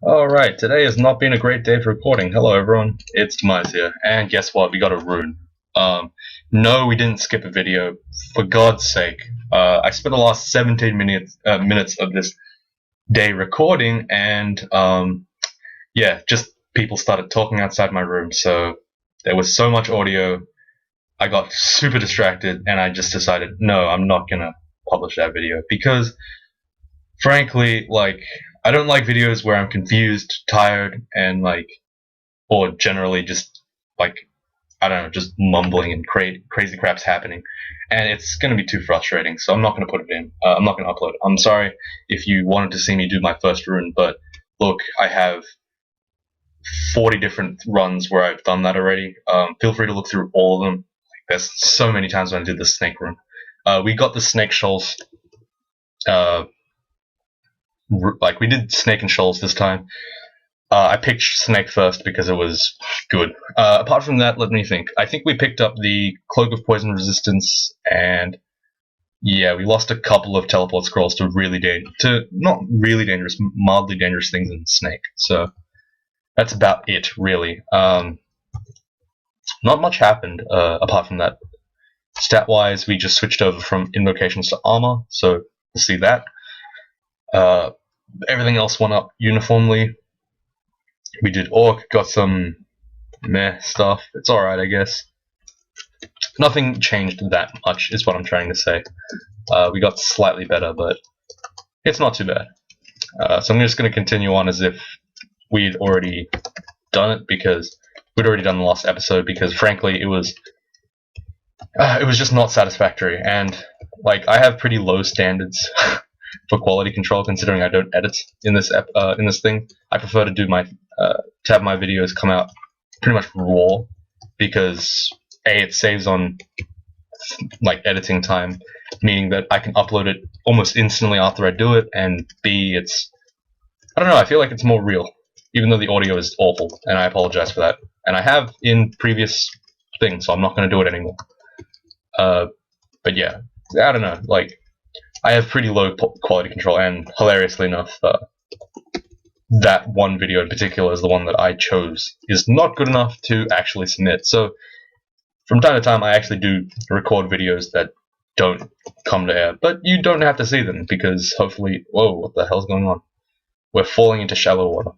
Alright, today has not been a great day for recording. Hello everyone, it's Demise here, and guess what, we got a rune. No, we didn't skip a video, for God's sake. I spent the last 17 minutes of this day recording, and yeah, just people started talking outside my room, so there was so much audio, I got super distracted, and I just decided, no, I'm not gonna publish that video, because frankly, I don't like videos where I'm confused, tired, and or generally just like, I don't know, just mumbling and crazy crap's happening, and it's gonna be too frustrating. So I'm not gonna put it in. I'm not gonna upload it. I'm sorry if you wanted to see me do my first rune, but look, I have 40 different runs where I've done that already. Feel free to look through all of them. There's so many times when I did the snake rune. We got the snake shoals. We did snake and shoals this time. I picked snake first because it was good. Apart from that, let me think. I think we picked up the cloak of poison resistance, and yeah, we lost a couple of teleport scrolls to not really dangerous, mildly dangerous things in snake. So that's about it, really. Not much happened apart from that. Stat-wise, we just switched over from invocations to armor, so to see that. Everything else went up uniformly. We did orc, got some meh stuff. It's alright, I guess. Nothing changed that much, is what I'm trying to say. We got slightly better, but it's not too bad. So I'm just going to continue on as if we'd already done it, because we'd already done the last episode, because frankly, it was just not satisfactory, and I have pretty low standards for quality control, considering I don't edit in this thing. I prefer to do to have my videos come out pretty much raw, because A, it saves on editing time, meaning that I can upload it almost instantly after I do it, and B, I don't know, I feel like it's more real, even though the audio is awful, and I apologize for that. And I have in previous things, so I'm not going to do it anymore. But yeah, I don't know, I have pretty low quality control, and hilariously enough, that one video in particular is the one that I chose, is not good enough to actually submit. So from time to time, I actually do record videos that don't come to air, but you don't have to see them, because hopefully, whoa, what the hell's going on? We're falling into shallow water.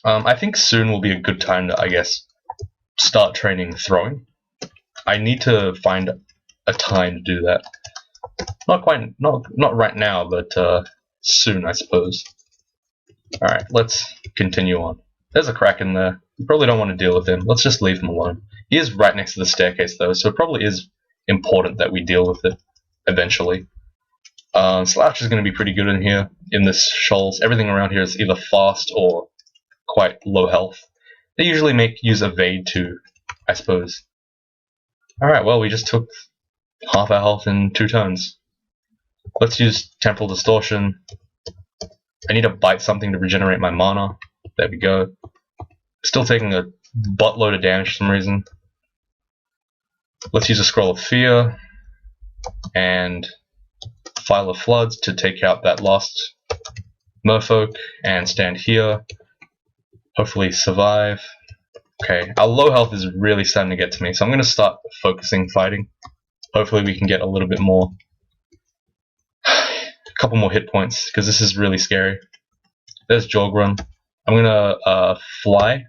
I think soon will be a good time to, I guess, start training throwing. I need to find a time to do that. Not right now, but soon, I suppose. Alright, let's continue on. There's a Kraken there. We probably don't want to deal with him. Let's just leave him alone. He is right next to the staircase, though, so it probably is important that we deal with it eventually. Slouch is going to be pretty good in here, in this shoals. Everything around here is either fast or quite low health. They usually use evade too, I suppose. Alright, well, we just took half our health in 2 turns. Let's use Temporal Distortion. I need to bite something to regenerate my mana. There we go. Still taking a buttload of damage for some reason. Let's use a Scroll of Fear and File of Floods to take out that last merfolk and stand here. Hopefully survive. Okay, our low health is really starting to get to me, so I'm going to start focusing fighting. Hopefully we can get a little bit more, a couple more hit points, because this is really scary. There's Jorgrun. I'm going to fly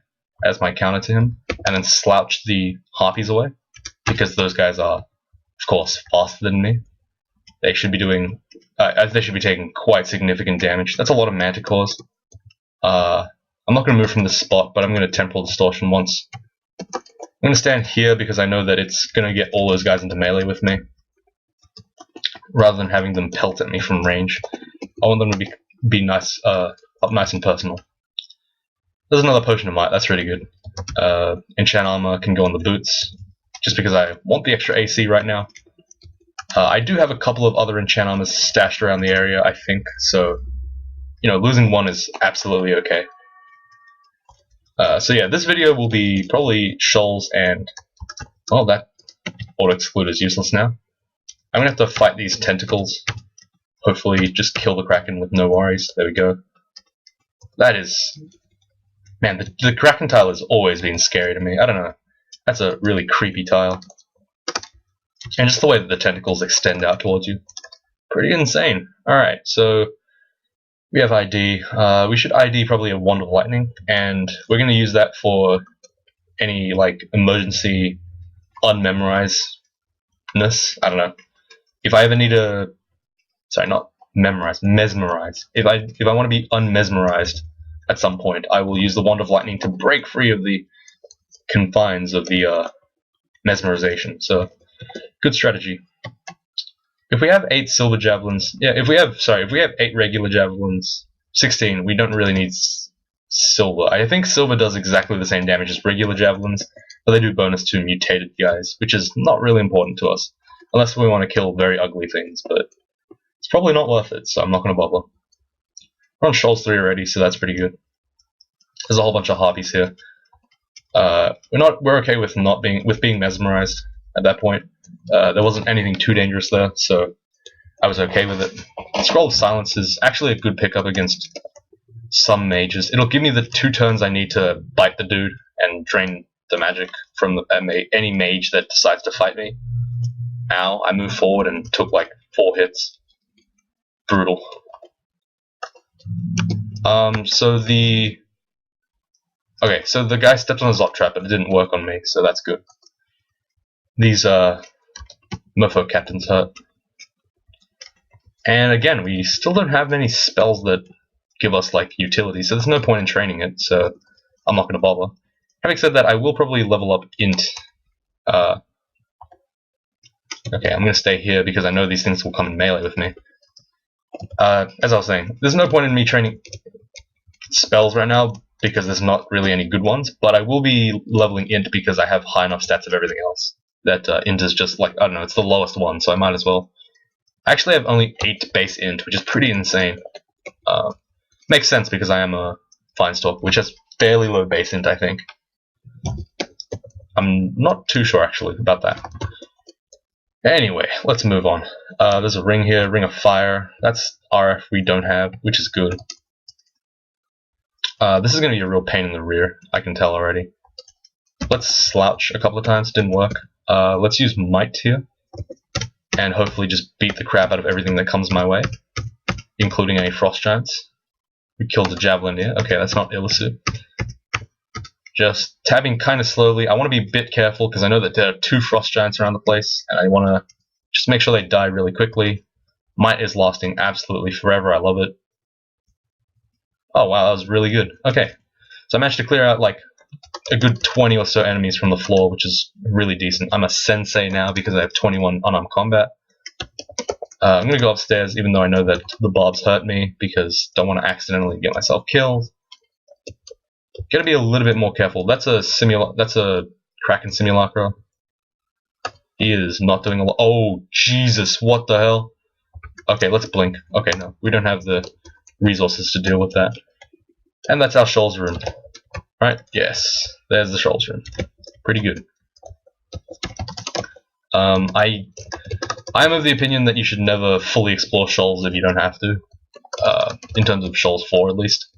as my counter to him, and then slouch the harpies away, because those guys are, of course, faster than me. They should be doing, they should be taking quite significant damage. That's a lot of manticores. I'm not going to move from this spot, but I'm going to Temporal Distortion once. I'm going to stand here because I know that it's going to get all those guys into melee with me, rather than having them pelt at me from range. I want them to be nice, up nice and personal. There's another Potion of Might, that's really good. Enchant Armor can go on the boots, just because I want the extra AC right now. I do have a couple of other Enchant Armors stashed around the area, I think, so, you know, losing one is absolutely okay. So yeah, this video will be probably shoals and... Oh, that auto-exclude is useless now. I'm gonna have to fight these tentacles. Hopefully just kill the Kraken with no worries. There we go. That is... Man, the Kraken tile has always been scary to me. I don't know. That's a really creepy tile. And just the way that the tentacles extend out towards you. Pretty insane. Alright, so we have ID. We should ID probably a Wand of Lightning, and we're going to use that for any like emergency unmemorizeness. I don't know. If I ever need a... Sorry, not memorize, mesmerize. If I want to be unmesmerized at some point, I will use the Wand of Lightning to break free of the confines of the mesmerization. So, good strategy. If we have 8 silver javelins, yeah, if we have 8 regular javelins, 16, we don't really need silver. I think silver does exactly the same damage as regular javelins, but they do bonus to mutated guys, which is not really important to us, unless we want to kill very ugly things, but it's probably not worth it, so I'm not going to bother. We're on Shoals 3 already, so that's pretty good. There's a whole bunch of harpies here. We're okay with being mesmerized at that point. There wasn't anything too dangerous there, so I was okay with it. Scroll of Silence is actually a good pickup against some mages. It'll give me the 2 turns I need to bite the dude and drain the magic from any mage that decides to fight me. Ow, I moved forward and took like 4 hits. Brutal. So the guy stepped on a Zot trap, but it didn't work on me, so that's good. These Mofo captains hurt. And again, we still don't have many spells that give us like utility, so there's no point in training it, so I'm not going to bother. Having said that, I will probably level up Int. Okay, I'm going to stay here because I know these things will come in melee with me. As I was saying, there's no point in me training spells right now because there's not really any good ones, but I will be leveling Int because I have high enough stats of everything else. That Int is just like, I don't know, it's the lowest one, so I might as well. I actually have only 8 base Int, which is pretty insane. Makes sense because I am a Finestalk, which has fairly low base Int, I think. I'm not too sure actually about that. Anyway, let's move on. There's a ring here, Ring of Fire. That's RF we don't have, which is good. This is going to be a real pain in the rear, I can tell already. Let's slouch a couple of times, didn't work. Let's use Might here, and hopefully just beat the crap out of everything that comes my way, including any Frost Giants. We killed the Javelin here. Okay, that's not illicit. Just tabbing kind of slowly. I want to be a bit careful because I know that there are 2 Frost Giants around the place, and I want to just make sure they die really quickly. Might is lasting absolutely forever. I love it. Oh wow, that was really good. Okay, so I managed to clear out like a good 20 or so enemies from the floor, which is really decent. I'm a sensei now because I have 21 unarmed combat. I'm going to go upstairs even though I know that the barbs hurt me because don't want to accidentally get myself killed. Gotta be a little bit more careful. That's a Kraken Simulacra. He is not doing a lot. Oh, Jesus, what the hell? Okay, let's blink. Okay, no, we don't have the resources to deal with that. And that's our Shoals room. Right? Yes, there's the Shoals room. Pretty good. I am of the opinion that you should never fully explore Shoals if you don't have to. In terms of Shoals 4, at least.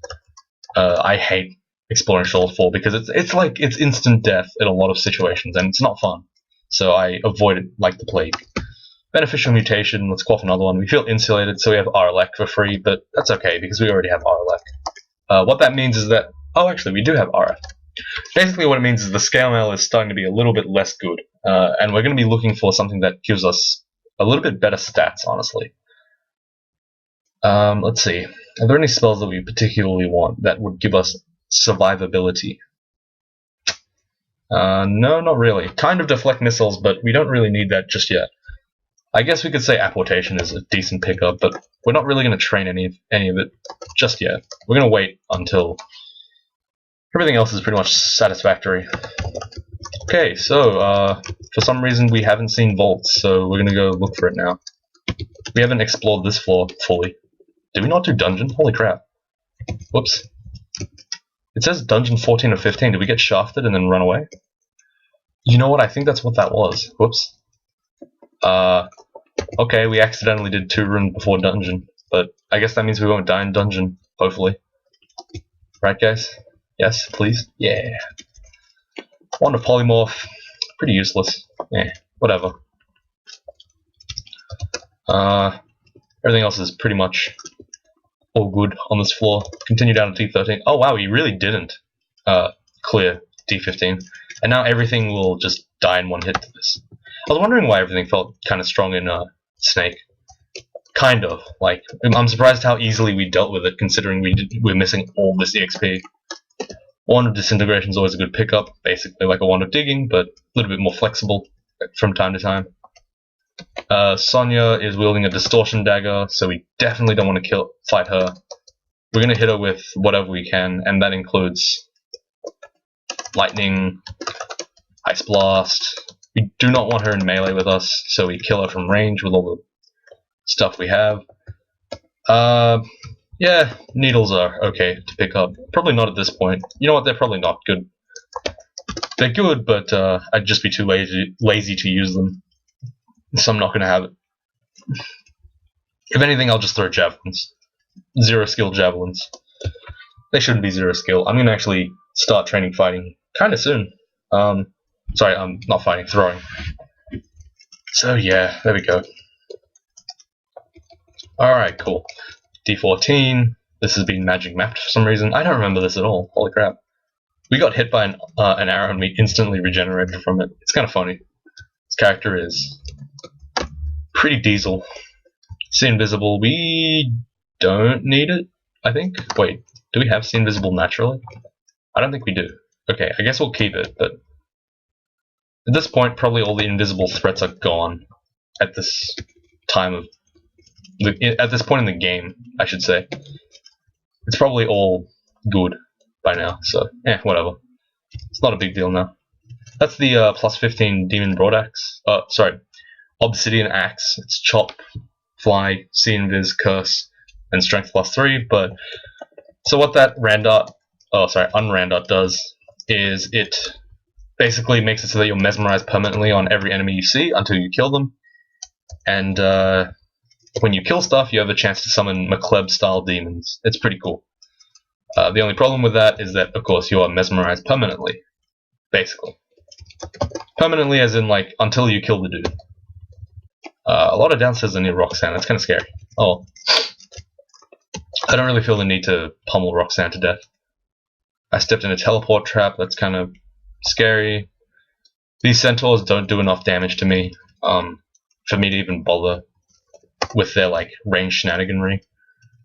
I hate exploring Shoals 4 because it's instant death in a lot of situations and it's not fun. So I avoid it like the plague. Beneficial mutation, let's go off another one. We feel insulated, so we have Arlek for free, but that's okay because we already have Arlek. What that means is that, oh actually we do have RF. Basically what it means is the scale mail is starting to be a little bit less good, and we're going to be looking for something that gives us a little bit better stats, honestly. Let's see. Are there any spells that we particularly want that would give us survivability? No, not really. Kind of deflect missiles, but we don't really need that just yet. I guess we could say Apportation is a decent pickup, but we're not really going to train any of it just yet. We're going to wait until everything else is pretty much satisfactory. Okay, so for some reason we haven't seen vaults, so we're going to go look for it now. We haven't explored this floor fully. Did we not do dungeon? Holy crap. Whoops. It says dungeon 14 or 15. Did we get shafted and then run away? You know what? I think that's what that was. Whoops. Okay, we accidentally did 2 runs before dungeon, but I guess that means we won't die in dungeon, hopefully. Right, guys? Yes, please? Yeah. Wonder Polymorph. Pretty useless. Yeah, whatever. Everything else is pretty much all good on this floor. Continue down to D13. Oh wow, he really didn't clear D15. And now everything will just die in one hit to this. I was wondering why everything felt kind of strong in Snake. Kind of. Like, I'm surprised how easily we dealt with it, considering we're missing all this EXP. Wand of Disintegration is always a good pickup, basically like a Wand of Digging, but a little bit more flexible from time to time. Sonya is wielding a Distortion Dagger, so we definitely don't want to fight her. We're going to hit her with whatever we can, and that includes Lightning, Ice Blast. We do not want her in melee with us, so we kill her from range with all the stuff we have. Yeah, needles are okay to pick up. Probably not at this point. You know what, they're probably not good. They're good, but I'd just be too lazy to use them. So I'm not going to have it. If anything, I'll just throw javelins. 0 skill javelins. They shouldn't be 0 skill. I'm going to actually start training fighting kind of soon. Sorry, I'm not fighting, throwing. So yeah, there we go. Alright, cool. D14. This has been magic mapped for some reason. I don't remember this at all. Holy crap. We got hit by an arrow and we instantly regenerated from it. It's kind of funny. This character is pretty diesel. See Invisible. We don't need it, I think. Wait, do we have See Invisible naturally? I don't think we do. Okay, I guess we'll keep it, but at this point, probably all the invisible threats are gone at this time of at this point in the game, I should say. It's probably all good by now, so whatever. It's not a big deal now. That's the plus 15 Demon Broadaxe. Sorry, Obsidian Axe. It's Chop, Fly, See Invis, Curse, and Strength plus 3. But so what that unrandart does is it basically makes it so that you're mesmerized permanently on every enemy you see until you kill them. And when you kill stuff, you have a chance to summon McCleb-style demons. It's pretty cool. The only problem with that is that, of course, you are mesmerized permanently. Basically. Permanently as in, like, until you kill the dude. A lot of downstairs are near Roxanne. That's kind of scary. Oh. I don't really feel the need to pummel Roxanne to death. I stepped in a teleport trap. That's kind of scary. These centaurs don't do enough damage to me for me to even bother with their like range shenaniganry.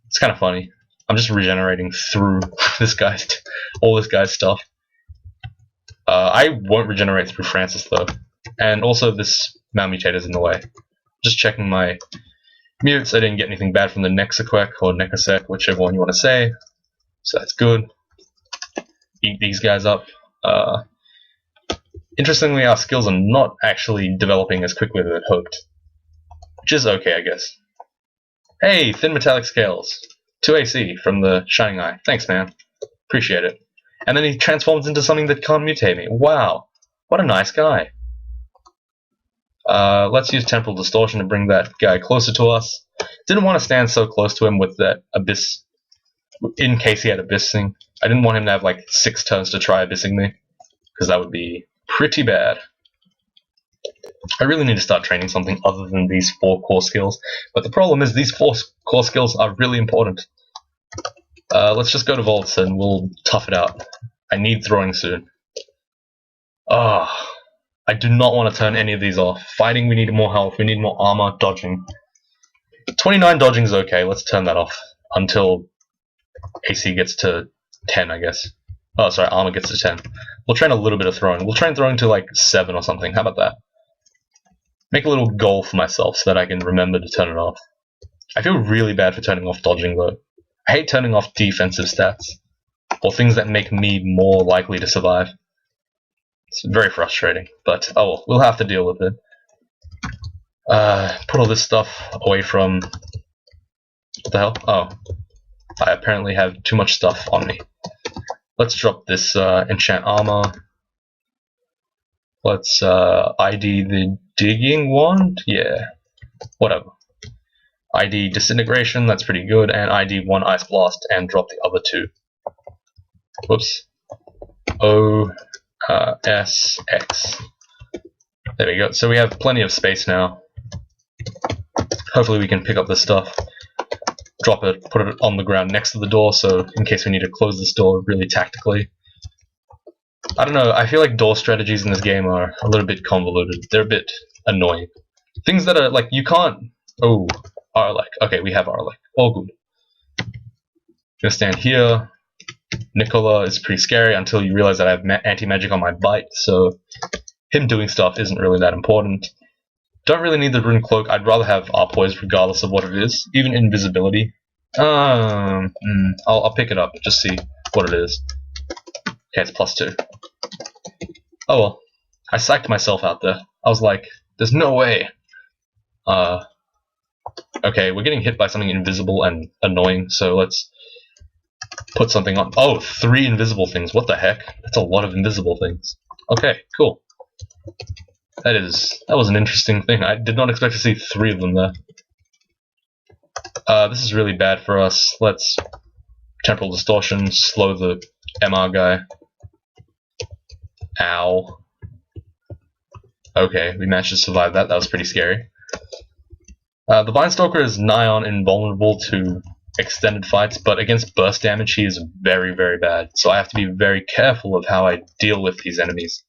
It's kind of funny. I'm just regenerating through all this guy's stuff. I won't regenerate through Francis though, and also this malmutator's in the way. Just checking my mutes. I didn't get anything bad from the Nexaquek or Nekasek, whichever one you want to say. So that's good. Eat these guys up. Interestingly, our skills are not actually developing as quickly as I'd hoped. Which is okay, I guess. Hey, Thin Metallic Scales. 2 AC from the Shining Eye. Thanks, man. Appreciate it. And then he transforms into something that can't mutate me. Wow. What a nice guy. Let's use Temporal Distortion to bring that guy closer to us. Didn't want to stand so close to him with that Abyss, in case he had Abyssing. I didn't want him to have like 6 turns to try Abyssing me, because that would be pretty bad. I really need to start training something other than these 4 core skills, but the problem is these 4 core skills are really important. Let's just go to Volts and we'll tough it out. I need throwing soon. I do not want to turn any of these off. Fighting, we need more health, we need more armor, dodging. 29 dodging is okay, let's turn that off until AC gets to 10, I guess. Oh, sorry, armor gets to 10. We'll train a little bit of throwing. We'll train throwing to like 7 or something. How about that? Make a little goal for myself so that I can remember to turn it off. I feel really bad for turning off dodging though. I hate turning off defensive stats, or things that make me more likely to survive. It's very frustrating, but oh well, we'll have to deal with it. Put all this stuff away from... What the hell? Oh. I apparently have too much stuff on me. Let's drop this enchant armor. Let's ID the digging wand? Yeah. Whatever. ID disintegration, that's pretty good, and ID 1 ice blast and drop the other 2. Whoops. O S X. There we go. So we have plenty of space now. Hopefully we can pick up this stuff, drop it, put it on the ground next to the door, so in case we need to close this door really tactically. I don't know, I feel like door strategies in this game are a little bit convoluted. They're a bit annoying. Things that are like, you can't... Oh, Arlek. Okay, we have Arlek. All good. Gonna stand here. Nicola is pretty scary until you realize that I have anti-magic on my bite, so him doing stuff isn't really that important. Don't really need the rune cloak. I'd rather have Arpoise regardless of what it is. Even invisibility. I'll pick it up, just see what it is. Okay, it's +2. Oh well. I psyched myself out there. I was like, there's no way. Okay, we're getting hit by something invisible and annoying, so let's put something on. Oh, 3 invisible things. What the heck? That's a lot of invisible things. Okay, cool. That was an interesting thing. I did not expect to see 3 of them there. This is really bad for us. Let's temporal distortion, slow the MR guy. Ow. Okay, we managed to survive that. That was pretty scary. The Vinestalker is nigh on invulnerable to extended fights, but against burst damage he is very, very bad. So I have to be very careful of how I deal with these enemies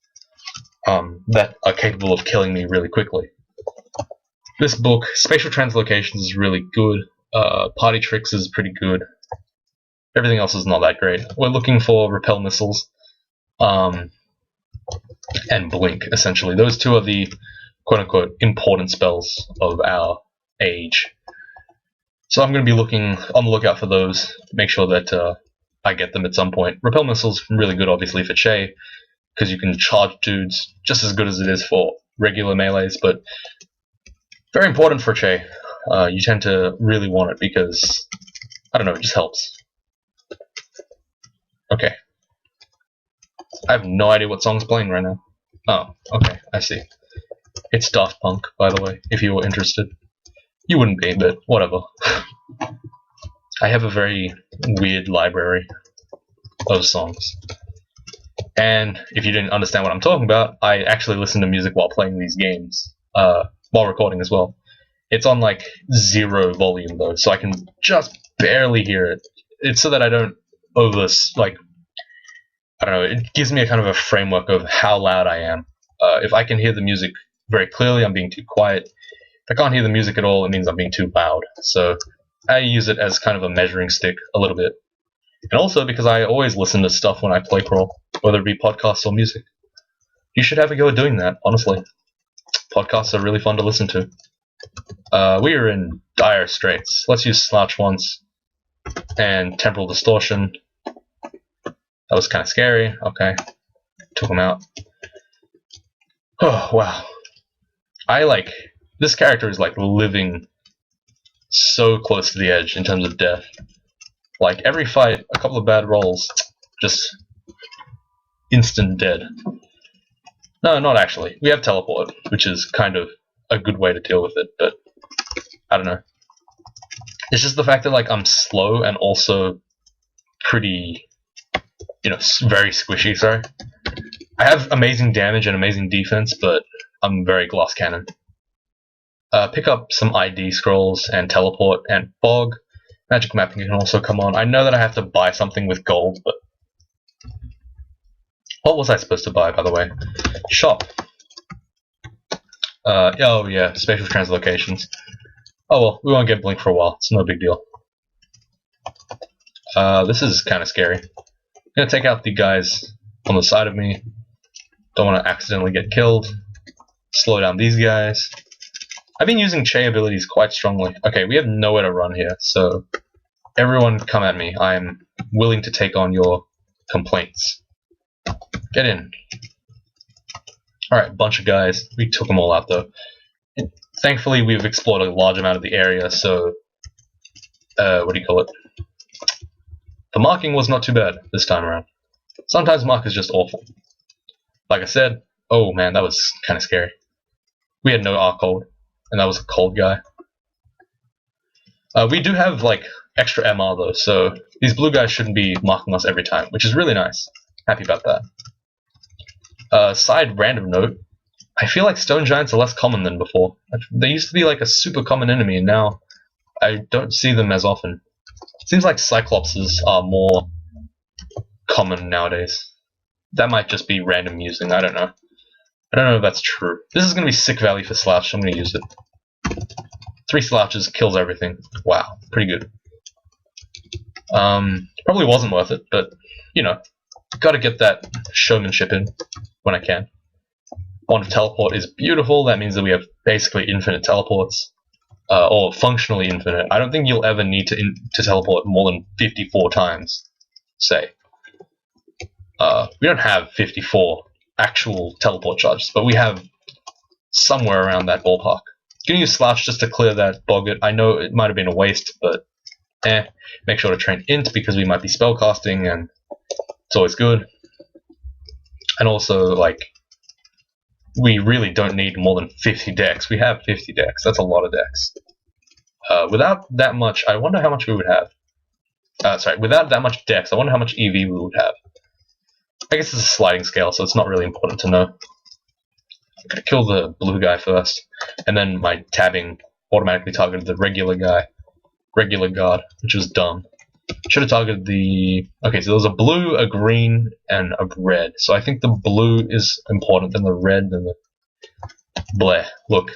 that are capable of killing me really quickly. This book, Spatial Translocations, is really good. Party Tricks is pretty good. Everything else is not that great. We're looking for Repel Missiles and Blink, essentially. Those 2 are the quote-unquote important spells of our age. So I'm going to be looking on the lookout for those, make sure that I get them at some point. Repel Missiles really good, obviously, for Chei, because you can charge dudes just as good as it is for regular melees, but very important for Chei. You tend to really want it because, I don't know, it just helps. Okay. I have no idea what song's playing right now. Oh, okay, I see. It's Daft Punk, by the way, if you were interested. You wouldn't be, but whatever. I have a very weird library of songs. And if you didn't understand what I'm talking about, I actually listen to music while playing these games, while recording as well. It's on like 0 volume though, so I can just barely hear it. It's so that I don't I don't know, it gives me a kind of a framework of how loud I am. If I can hear the music very clearly, I'm being too quiet. If I can't hear the music at all, it means I'm being too loud. So I use it as kind of a measuring stick a little bit. And also because I always listen to stuff when I play crawl, whether it be podcasts or music. You should have a go at doing that, honestly. Podcasts are really fun to listen to. We are in dire straits. Let's use Slouch once and Temporal Distortion. That was kind of scary. Okay. Took him out. Oh, wow. This character is like living so close to the edge in terms of death. Like every fight, a couple of bad rolls, just instant dead. No, not actually. We have teleport, which is kind of a good way to deal with it, but I don't know. It's just the fact that like I'm slow and also pretty, very squishy, sorry. I have amazing damage and amazing defense, but I'm very glass cannon. Pick up some ID scrolls and teleport and fog. Magic mapping can also come on. I know that I have to buy something with gold, but what was I supposed to buy, by the way? Shop. Oh yeah, spatial translocations. Oh well, we won't get blink for a while. It's no big deal. This is kind of scary. I'm gonna take out the guys on the side of me. Don't want to accidentally get killed. Slow down these guys. I've been using Chei abilities quite strongly. Okay, we have nowhere to run here, so everyone come at me. I'm willing to take on your complaints. Get in. Alright, bunch of guys. We took them all out though. Thankfully, we've explored a large amount of the area, so what do you call it? The marking was not too bad this time around. Sometimes mark is just awful. Like I said, oh man, that was kind of scary. We had no R cold, and that was a cold guy. We do have like extra MR though, so these blue guys shouldn't be marking us every time, which is really nice. Happy about that. Side random note, I feel like stone giants are less common than before. They used to be like a super common enemy, and now I don't see them as often. It seems like cyclopses are more common nowadays. That might just be random using, I don't know. I don't know if that's true. This is going to be sick value for slouch, so I'm going to use it. 3 slouches kills everything. Wow, pretty good. Probably wasn't worth it, but, you know, gotta get that showmanship in when I can. Bond of Teleport is beautiful. That means that we have basically infinite teleports. Or functionally infinite. I don't think you'll ever need to teleport more than 54 times, say. We don't have 54 actual teleport charges, but we have somewhere around that ballpark. Gonna use Slash just to clear that boggart. I know it might have been a waste, but make sure to train Int because we might be spellcasting, and it's always good. And also, like, we really don't need more than 50 decks. We have 50 decks. That's a lot of decks. Without that much, I wonder how much we would have. Sorry, without that much decks, I wonder how much EV we would have. I guess it's a sliding scale, so it's not really important to know. I'm gonna kill the blue guy first, and then my tabbing automatically targeted the regular guard, which was dumb. Should have targeted the... Okay, so there's a blue, a green, and a red. So I think the blue is important, then the red, then the... Bleh. Look.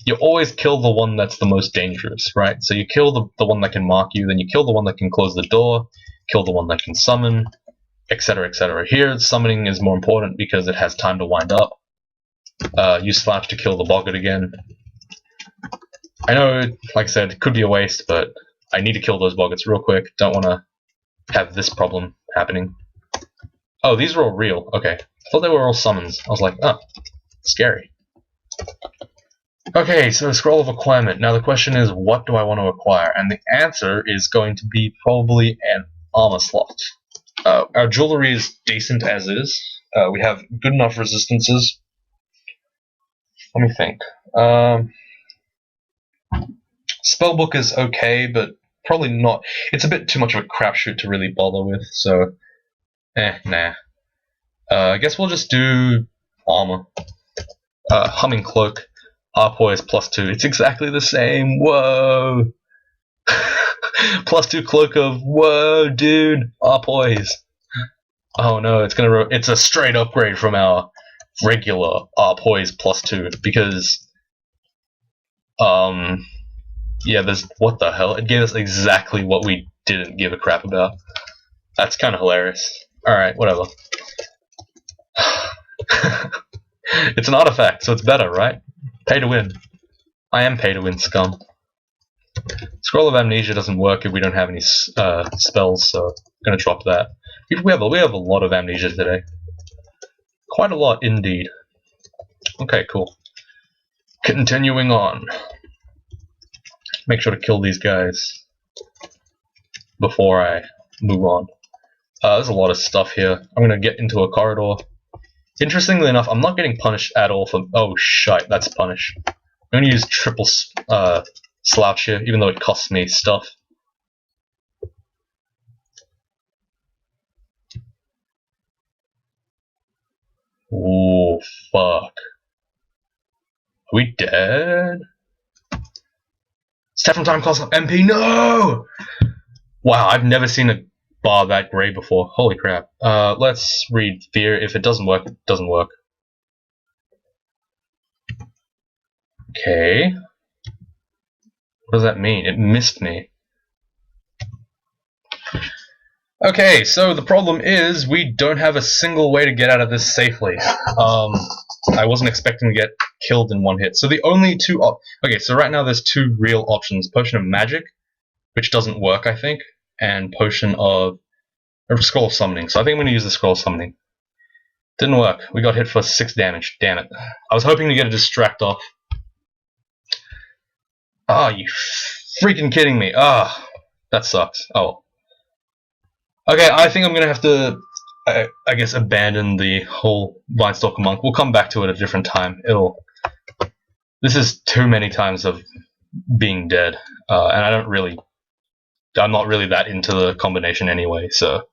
You always kill the one that's the most dangerous, right? So you kill the one that can mark you, then you kill the one that can close the door, kill the one that can summon, etc, etc. Here, summoning is more important because it has time to wind up. Use Slash to kill the boggart again. I know, like I said, it could be a waste, but I need to kill those boggarts real quick. Don't want to have this problem happening. Oh, these are all real. Okay. I thought they were all summons. I was like, oh, scary. Okay, so Scroll of Acquirement. Now the question is, what do I want to acquire? And the answer is going to be probably an armor slot. Our jewelry is decent as is. We have good enough resistances. Let me think. Spellbook is okay, but probably not. It's a bit too much of a crapshoot to really bother with, so nah. I guess we'll just do armor. Humming Cloak, Arpoise +2. It's exactly the same. Whoa. +2 cloak of whoa, dude. Arpoise. Oh no, it's a straight upgrade from our regular Arpoise +2 because yeah, there's what the hell? It gave us exactly what we didn't give a crap about. That's kind of hilarious. All right, whatever. It's an artifact, so it's better, right? Pay to win. I am pay to win, scum. Scroll of Amnesia doesn't work if we don't have any spells, so I'm gonna drop that. We have a lot of amnesia today. Quite a lot indeed. Okay, cool. Continuing on. Make sure to kill these guys before I move on. There's a lot of stuff here. I'm gonna get into a corridor. Interestingly enough, I'm not getting punished at all for... Oh, shite, that's punish. I'm gonna use triple slouch here, even though it costs me stuff. Oh, fuck. Are we dead? Step from time costs MP. No! Wow, I've never seen a bar that grey before. Holy crap. Let's read Fear. If it doesn't work, it doesn't work. Okay. What does that mean? It missed me. Okay, so the problem is we don't have a single way to get out of this safely. I wasn't expecting to get killed in one hit. So the only two okay, so right now there's two real options. Potion of Magic, which doesn't work, I think, and Potion of Scroll of Summoning. So I think I'm going to use the Scroll of Summoning. Didn't work. We got hit for 6 damage. Damn it. I was hoping to get a Distract off. Ah, you freaking kidding me. Ah, that sucks. Oh. Okay, I think I'm going to have to, I guess, abandon the whole Vinestalker Monk. We'll come back to it at a different time. This is too many times of being dead, and I don't really I'm not really that into the combination anyway, so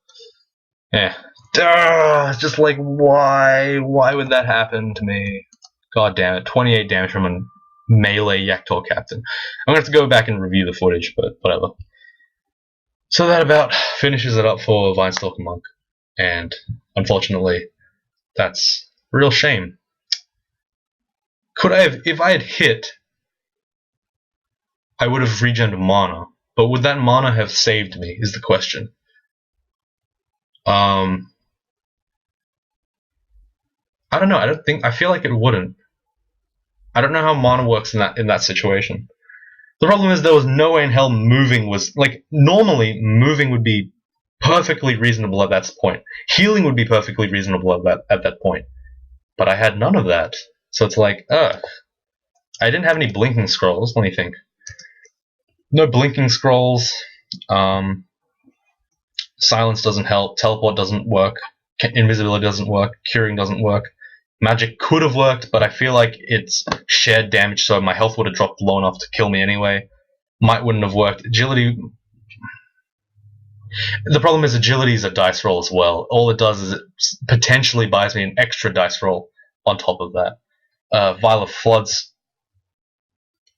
yeah. It's just like, why? Why would that happen to me? God damn it. 28 damage from a melee Yaktor captain. I'm gonna have to go back and review the footage, but whatever. So that about finishes it up for Vinestalker Monk. And unfortunately, that's a real shame. Could I have, if I had hit, I would have regened mana. But would that mana have saved me, is the question. I don't know, I feel like it wouldn't. I don't know how mana works in that situation. The problem is there was no way in hell moving was, like, normally moving would be perfectly reasonable at that point. Healing would be perfectly reasonable at that point. But I had none of that. So it's like, ugh. I didn't have any blinking scrolls, let me think. No blinking scrolls. Silence doesn't help. Teleport doesn't work. Invisibility doesn't work. Curing doesn't work. Magic could have worked, but I feel like it's shared damage, so my health would have dropped low enough to kill me anyway. Might wouldn't have worked. Agility... The problem is agility is a dice roll as well. All it does is it potentially buys me an extra dice roll on top of that. Vial of Floods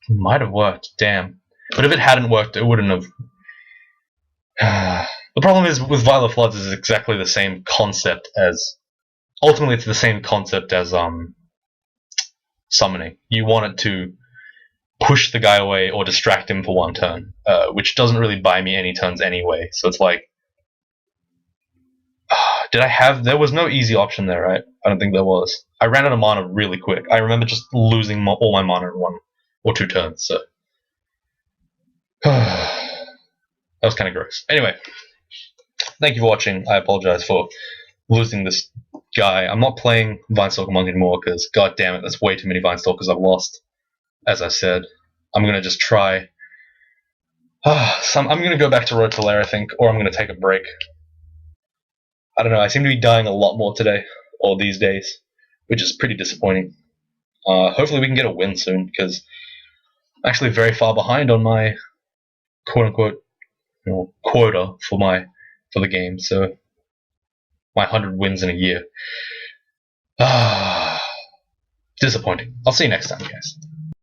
might have worked, damn. But if it hadn't worked, it wouldn't have... The problem is with Vial of Floods is exactly the same concept as... Ultimately, it's the same concept as summoning. You want it to push the guy away or distract him for one turn, which doesn't really buy me any turns anyway. So it's like... Did I have... There was no easy option there, right? I don't think there was. I ran out of mana really quick. I remember just losing all my mana in 1 or 2 turns, so... That was kind of gross. Anyway, thank you for watching. I apologize for losing this guy. I'm not playing Vinestalker Monk anymore because, god damn it, that's way too many Vinestalkers I've lost. As I said, I'm going to just try... I'm going to go back to Road to Lair, I think, or I'm going to take a break. I don't know, I seem to be dying a lot more today, or these days, which is pretty disappointing. Hopefully we can get a win soon, because I'm actually very far behind on my quote-unquote quota for the game, so my 100 wins in a year. Disappointing. I'll see you next time, guys.